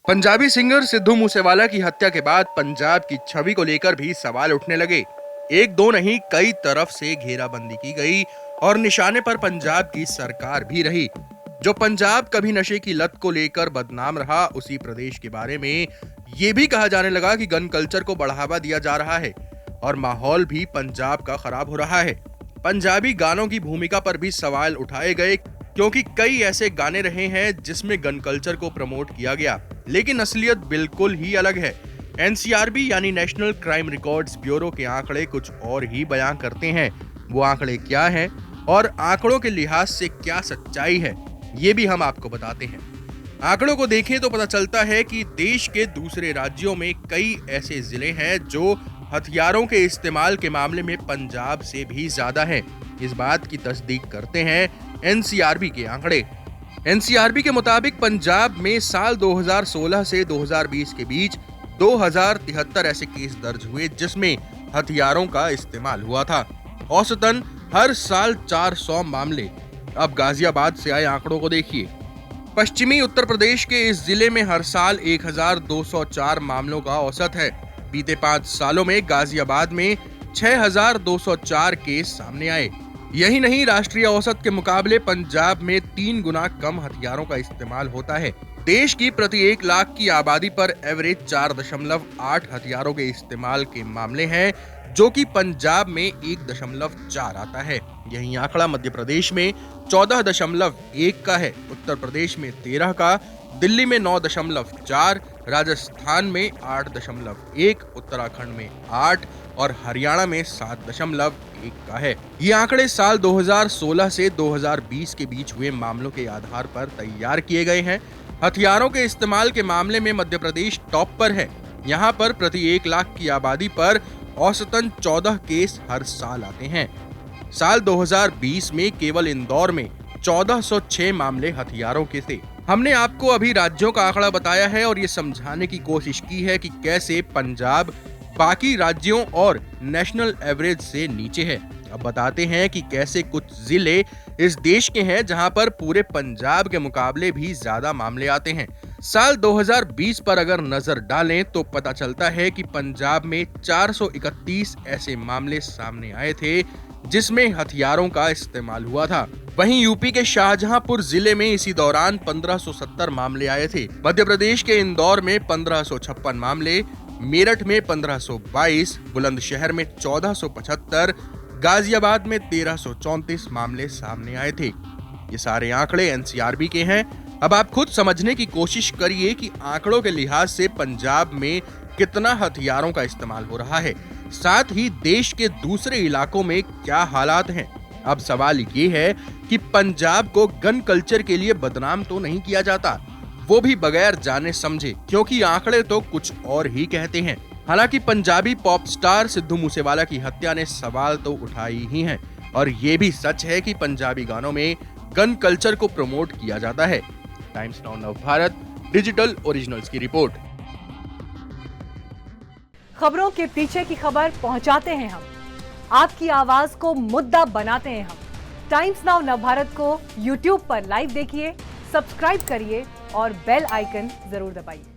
Punjabi singer Sidhu Moosewala की हत्या के बाद पंजाब की छवि को लेकर भी सवाल उठने लगे। एक दो नहीं, कई तरफ से घेराबंदी की गई और निशाने पर पंजाब की सरकार भी रही। जो पंजाब कभी नशे की लत को लेकर बदनाम रहा, उसी प्रदेश के बारे में ये भी कहा जाने लगा कि गन कल्चर को बढ़ावा दिया जा रहा है और माहौल भी पंजाब का खराब हो रहा है। पंजाबी गानों की भूमिका पर भी सवाल उठाए गए, क्योंकि कई ऐसे गाने रहे हैं जिसमें गन कल्चर को प्रमोट किया गया, लेकिन असलियत बिल्कुल ही अलग है। एनसीआरबी यानी नेशनल क्राइम रिकॉर्ड्स ब्यूरो के आंकड़े कुछ और ही बयां करते हैं। वो आंकड़े क्या हैं और आंकड़ों के लिहाज से क्या सच्चाई है, ये भी हम आपको बताते हैं। आंकड़ों को देखें तो पता चलता है कि देश के दूसरे राज्यों में कई ऐसे जिले हैं जो हथियारों के इस्तेमाल के मामले में पंजाब से भी ज्यादा हैं। इस बात की तस्दीक करते हैं एनसीआरबी के आंकड़े। एनसीआरबी के मुताबिक पंजाब में साल 2016 से 2020 के बीच 2073 ऐसे केस दर्ज हुए जिसमें हथियारों का इस्तेमाल हुआ था। औसतन हर साल 400 मामले। अब गाजियाबाद से आए आंकड़ों को देखिए। पश्चिमी उत्तर प्रदेश के इस जिले में हर साल 1204 मामलों का औसत है। बीते 5 सालों में गाजियाबाद में 6204 केस सामने आए। यही नहीं, राष्ट्रीय औसत के मुकाबले पंजाब में 3 गुना कम हथियारों का इस्तेमाल होता है। देश की प्रति 1 लाख की आबादी पर एवरेज 4.8 हथियारों के इस्तेमाल के मामले हैं, जो कि पंजाब में 1.4 आता है। यही आंकड़ा मध्य प्रदेश में 14.1 का है, उत्तर प्रदेश में 13 का, दिल्ली में 9.4, राजस्थान में 8.1, उत्तराखंड में 8 और हरियाणा में 7.1 का है। ये आंकड़े साल 2016 से 2020 के बीच हुए मामलों के आधार पर तैयार किए गए हैं। हथियारों के इस्तेमाल के मामले में मध्य प्रदेश टॉप पर है। यहाँ पर प्रति 1 लाख की आबादी पर औसतन 14 केस हर साल आते हैं। साल 2020 में केवल इंदौर में 1406 मामले हथियारों के थे। हमने आपको अभी राज्यों का आंकड़ा बताया है और ये समझाने की कोशिश की है कि कैसे पंजाब बाकी राज्यों और नेशनल एवरेज से नीचे है। अब बताते हैं कि कैसे कुछ जिले इस देश के हैं जहां पर पूरे पंजाब के मुकाबले भी ज्यादा मामले आते हैं। साल 2020 पर अगर नजर डालें तो पता चलता है कि पंजाब में 431 ऐसे मामले सामने आए थे जिसमें हथियारों का इस्तेमाल हुआ था। वहीं यूपी के शाहजहांपुर जिले में इसी दौरान 1570 मामले आए थे। मध्य प्रदेश के इंदौर में 1556 मामले, मेरठ में 1522, बुलंदशहर में 1475, गाजियाबाद में 1334 मामले सामने आए थे। ये सारे आंकड़े एनसीआरबी के हैं। अब आप खुद समझने की कोशिश करिए कि आंकड़ों के लिहाज से पंजाब में कितना हथियारों का इस्तेमाल हो रहा है, साथ ही देश के दूसरे इलाकों में क्या हालात हैं। अब सवाल ये है कि पंजाब को गन कल्चर के लिए बदनाम तो नहीं किया जाता, वो भी बगैर जाने समझे, क्योंकि आंकड़े तो कुछ और ही कहते हैं। हालांकि पंजाबी पॉप स्टार सिद्धू मूसेवाला की हत्या ने सवाल तो उठाई ही हैं, और ये भी सच है कि पंजाबी गानों में गन कल्चर को प्रमोट किया जाता है। Times now Navbharat digital originals की रिपोर्ट। खबरों के पीछे की खबर पहुंचाते हैं हम, आपकी आवाज को मुद्दा बनाते हैं हम। टाइम्स नाउ नवभारत को YouTube पर लाइव देखिए, सब्सक्राइब करिए और बेल आइकन जरूर दबाइए।